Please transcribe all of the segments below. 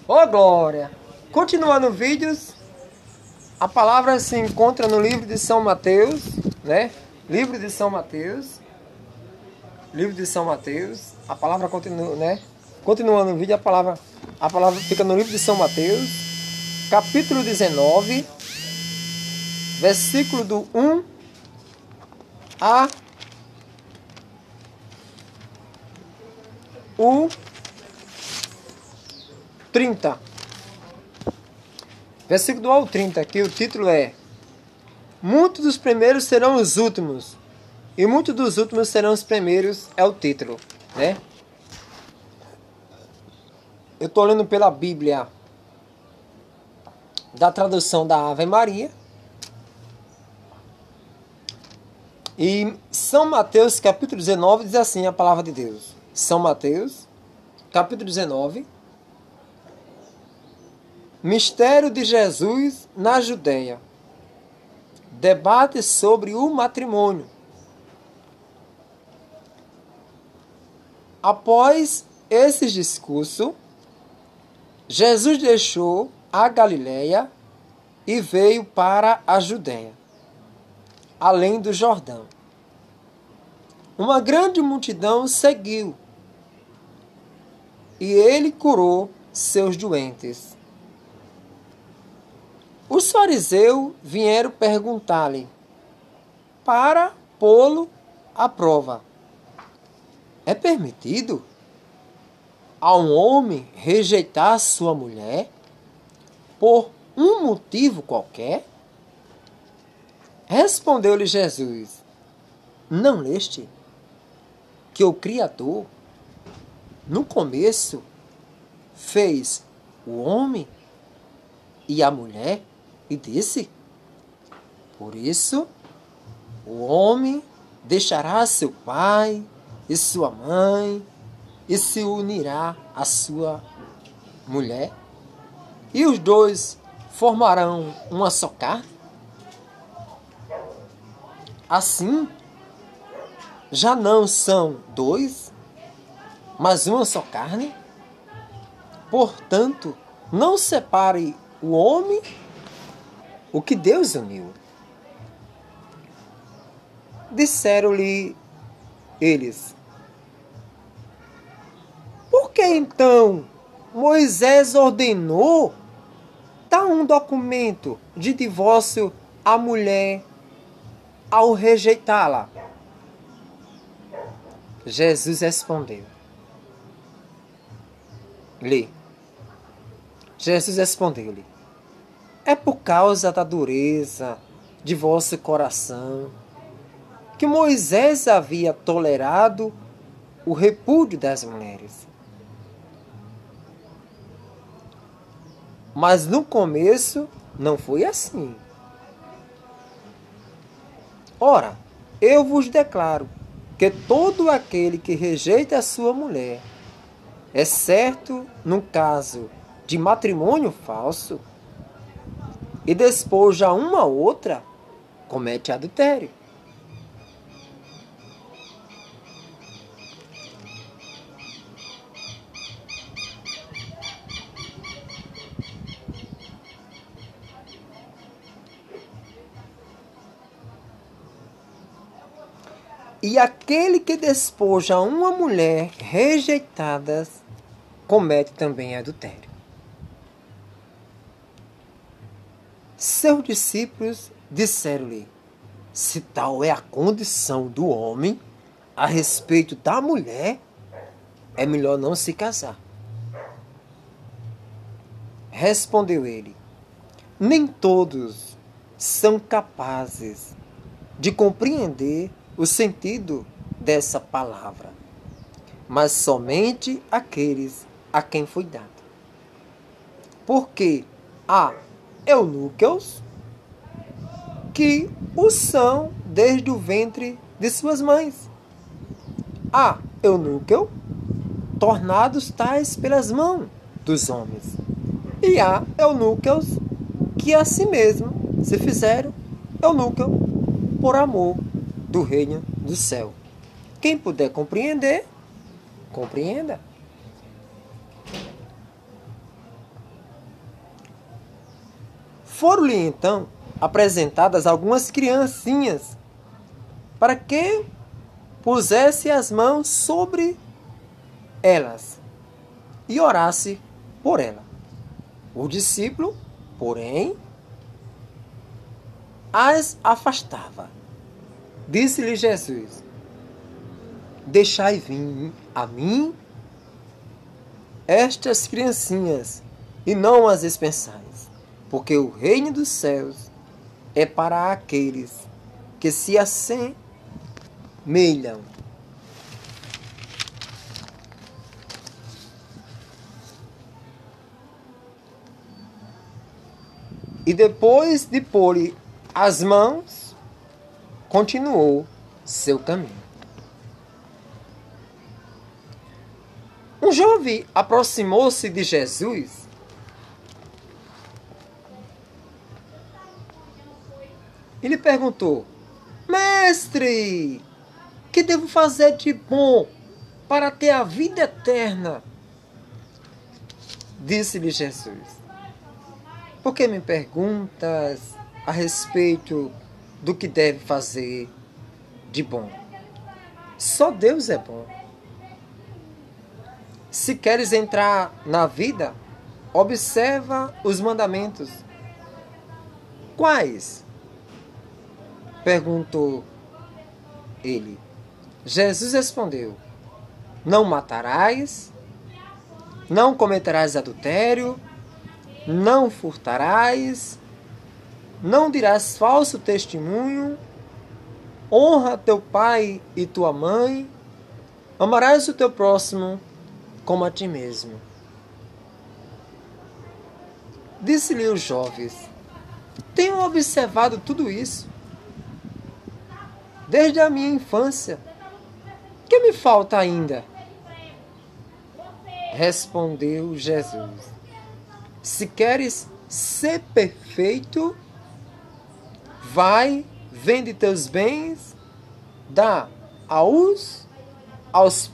Ô glória! Continuando vídeos, a palavra se encontra no livro de São Mateus, né? Livro de São Mateus. Livro de São Mateus. A palavra continua, né? Continuando o vídeo, a palavra fica no livro de São Mateus, capítulo 19, versículo do 1 a o 30. Versículo do 1 ao 30, que o título é: muitos dos primeiros serão os últimos, e muitos dos últimos serão os primeiros, é o título, né? Eu estou lendo pela Bíblia da tradução da Ave Maria. E São Mateus, capítulo 19, diz assim a palavra de Deus. São Mateus, capítulo 19. Mistério de Jesus na Judéia. Debate sobre o matrimônio. Após esse discurso, Jesus deixou a Galiléia e veio para a Judéia, além do Jordão. Uma grande multidão seguiu, e ele curou seus doentes. Os fariseus vieram perguntar-lhe, para pô-lo à prova: é permitido a um homem rejeitar sua mulher por um motivo qualquer? Respondeu-lhe Jesus: não leste que o Criador, no começo, fez o homem e a mulher e disse: por isso, o homem deixará seu pai e sua mãe e se unirá à sua mulher, e os dois formarão uma só carne? Assim, já não são dois, mas uma só carne? Portanto, não separe o homem o que Deus uniu. Disseram-lhe eles: por que então Moisés ordenou dar um documento de divórcio à mulher ao rejeitá-la? Jesus respondeu-lhe: é por causa da dureza de vosso coração que Moisés havia tolerado o repúdio das mulheres. Mas no começo não foi assim. Ora, eu vos declaro que todo aquele que rejeita a sua mulher, exceto no caso de matrimônio falso, e despoja uma outra, comete adultério. E aquele que despoja uma mulher rejeitada comete também adultério. Seus discípulos disseram-lhe: se tal é a condição do homem a respeito da mulher, é melhor não se casar. Respondeu ele: nem todos são capazes de compreender o sentido dessa palavra, mas somente aqueles a quem foi dado. Porque há eunucos que o são desde o ventre de suas mães. Há eunucos tornados tais pelas mãos dos homens. E há eunucos que a si mesmo se fizeram eunucos por amor do reino do céu. Quem puder compreender, compreenda. Foram-lhe então apresentadas algumas criancinhas para que pusesse as mãos sobre elas e orasse por ela. O discípulo, porém, as afastava. Disse-lhe Jesus: deixai vir a mim estas criancinhas e não as dispensais, porque o reino dos céus é para aqueles que se assemelham. E depois de pôr as mãos, continuou seu caminho. Um jovem aproximou-se de Jesus e lhe perguntou: Mestre, que devo fazer de bom para ter a vida eterna? Disse-lhe Jesus: por que me perguntas a respeito do que deve fazer de bom? Só Deus é bom. Se queres entrar na vida, observa os mandamentos. Quais? Perguntou ele. Jesus respondeu: não matarás, não cometerás adultério, não furtarás, não dirás falso testemunho, honra teu pai e tua mãe, amarás o teu próximo como a ti mesmo. Disse-lhe os jovens: tenho observado tudo isso desde a minha infância. Que me falta ainda? Respondeu Jesus: se queres ser perfeito, vai, vende teus bens, dá aos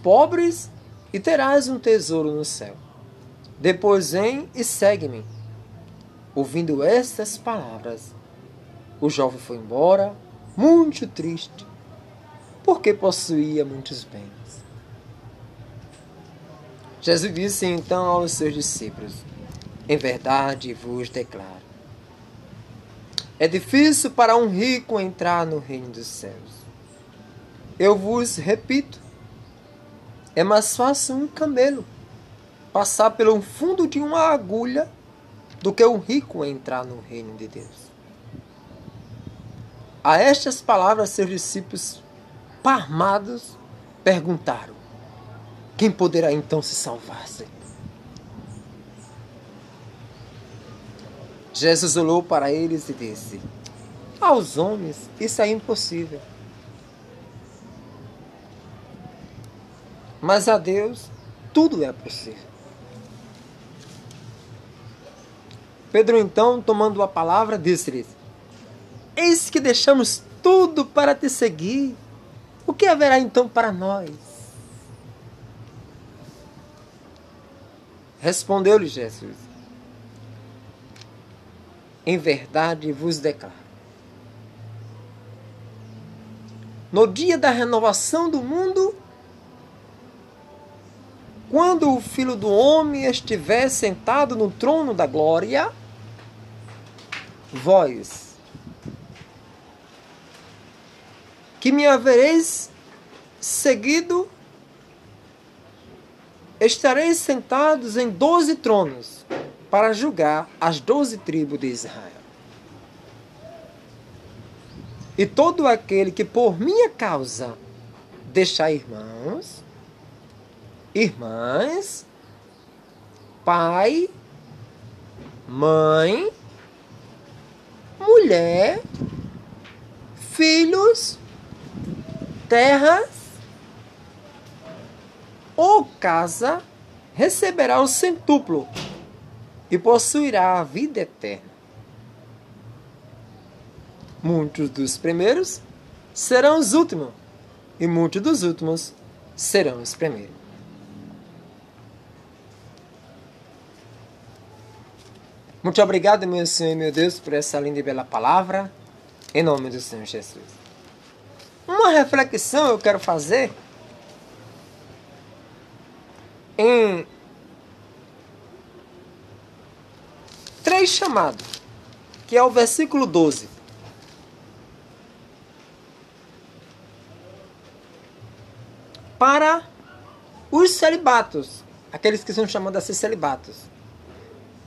pobres e terás um tesouro no céu. Depois vem e segue-me. Ouvindo estas palavras, o jovem foi embora, muito triste, porque possuía muitos bens. Jesus disse então aos seus discípulos: em verdade vos declaro, é difícil para um rico entrar no reino dos céus. Eu vos repito, é mais fácil um camelo passar pelo fundo de uma agulha do que um rico entrar no reino de Deus. A estas palavras, seus discípulos, pasmados, perguntaram: quem poderá então se salvar, Senhor? Jesus olhou para eles e disse: aos homens isso é impossível, mas a Deus tudo é possível. Pedro então, tomando a palavra, disse-lhes: eis que deixamos tudo para te seguir. O que haverá então para nós? Respondeu-lhe Jesus: em verdade vos declaro, no dia da renovação do mundo, quando o Filho do Homem estiver sentado no trono da glória, vós, que me havereis seguido, estareis sentados em 12 tronos para julgar as 12 tribos de Israel. E todo aquele que por minha causa deixar irmãos, irmãs, pai, mãe, mulher, filhos, terras ou casa, receberá o centúplo e possuirá a vida eterna. Muitos dos primeiros serão os últimos, e muitos dos últimos serão os primeiros. Muito obrigado, meu Senhor e meu Deus, por essa linda e bela palavra. Em nome do Senhor Jesus. Uma reflexão eu quero fazer em 3 chamados, que é o versículo 12. Para os celibatos, aqueles que são chamados a ser celibatos,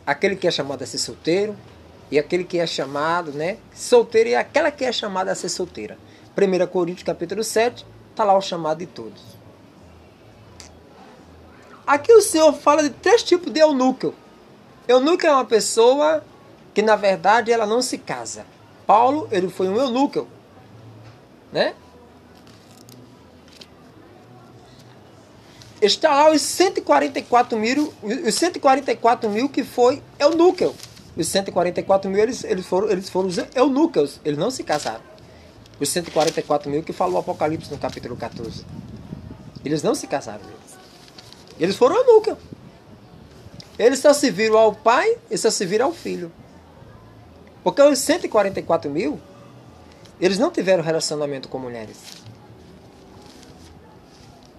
aquele que é chamado a ser solteiro e aquele que é chamado, né, solteiro e aquela que é chamada a ser solteira. 1 Coríntios capítulo 7, está lá o chamado de todos. Aqui o Senhor fala de 3 tipos de eunuco. Eunuco é uma pessoa que na verdade ela não se casa. Paulo, ele foi um eunuco, né? Está lá os 144 mil que foi eunuco. Os 144 mil eles foram os eunucos, eles não se casaram. Os 144 mil que falou o Apocalipse no capítulo 14. Eles não se casaram. Eles foram eunucos. Eles só se viram ao pai e só se viram ao filho. Porque os 144 mil, eles não tiveram relacionamento com mulheres.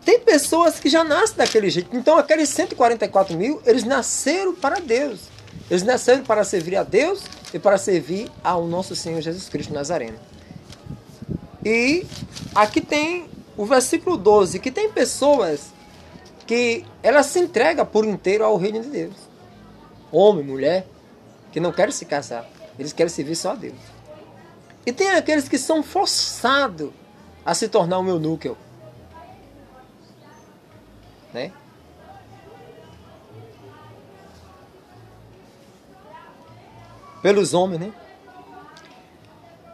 Tem pessoas que já nascem daquele jeito. Então aqueles 144 mil, eles nasceram para Deus. Eles nasceram para servir a Deus e para servir ao nosso Senhor Jesus Cristo Nazareno. E aqui tem o versículo 12, que tem pessoas que elas se entregam por inteiro ao reino de Deus. Homem, mulher, que não querem se casar. Eles querem servir só a Deus. E tem aqueles que são forçados a se tornar um eunuco. Né? Pelos homens, né?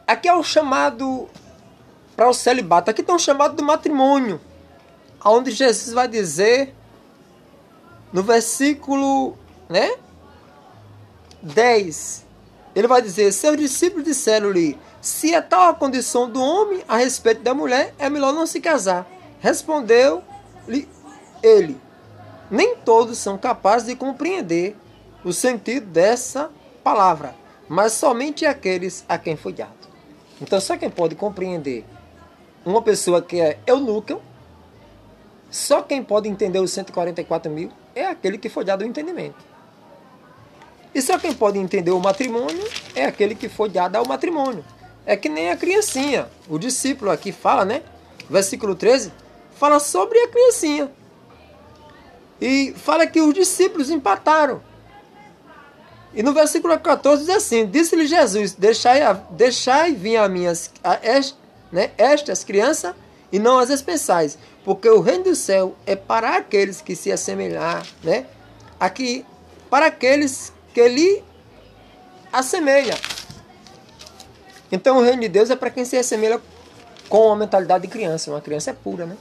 Aqui é o chamado para o celibato. Aqui tem um chamado do matrimônio, onde Jesus vai dizer no versículo, né, 10, ele vai dizer: seus discípulos disseram-lhe, se é tal a condição do homem a respeito da mulher, é melhor não se casar. Respondeu-lhe ele: nem todos são capazes de compreender o sentido dessa palavra, mas somente aqueles a quem foi dado. Então só quem pode compreender uma pessoa que é eunuco, só quem pode entender os 144 mil é aquele que foi dado o entendimento. E só quem pode entender o matrimônio é aquele que foi dado ao matrimônio. É que nem a criancinha. O discípulo aqui fala, né? Versículo 13, fala sobre a criancinha. E fala que os discípulos empataram. E no versículo 14 diz assim: disse-lhe Jesus, deixai vir a minhas, estas crianças, e não as dispensais, porque o reino do céu é para aqueles que se assemelhar, né? Aqui, para aqueles que lhe assemelham. Então o reino de Deus é para quem se assemelha com a mentalidade de criança. Uma criança é pura, né?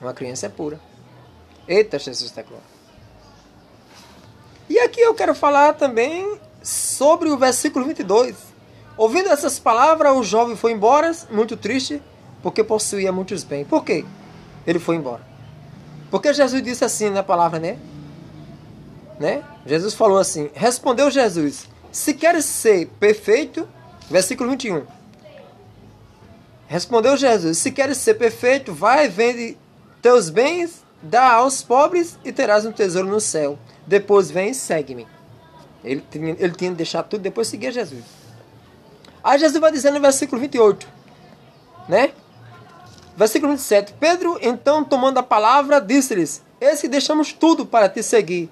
Uma criança é pura. Eita, Jesus da glória. E aqui eu quero falar também sobre o versículo 22. Ouvindo essas palavras, o jovem foi embora, muito triste, porque possuía muitos bens. Por quê? Ele foi embora. Porque Jesus disse assim na palavra, né? Jesus falou assim: respondeu Jesus, se queres ser perfeito, versículo 21. Respondeu Jesus, se queres ser perfeito, vai, vende teus bens, dá aos pobres e terás um tesouro no céu. Depois vem e segue-me. Ele tinha de deixar tudo, depois seguir Jesus. Aí Jesus vai dizer no versículo 28, né? Versículo 27. Pedro, então, tomando a palavra, disse-lhes: eis que deixamos tudo para te seguir.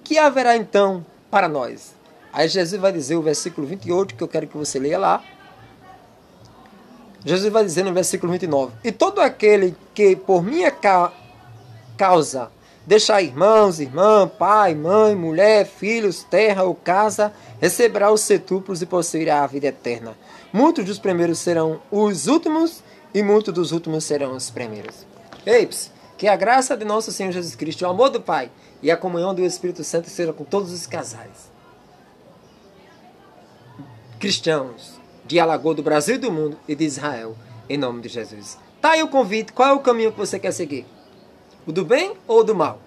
Que haverá então para nós? Aí Jesus vai dizer o versículo 28, que eu quero que você leia lá. Jesus vai dizer no versículo 29. E todo aquele que por minha causa deixar irmãos, irmã, pai, mãe, mulher, filhos, terra ou casa, receberá os setúplos e possuirá a vida eterna. Muitos dos primeiros serão os últimos e muitos dos últimos serão os primeiros. Eips, que a graça de nosso Senhor Jesus Cristo, o amor do Pai e a comunhão do Espírito Santo seja com todos os casais cristãos de Alagoas, do Brasil e do mundo e de Israel, em nome de Jesus. Tá aí o convite. Qual é o caminho que você quer seguir? O do bem ou o do mal?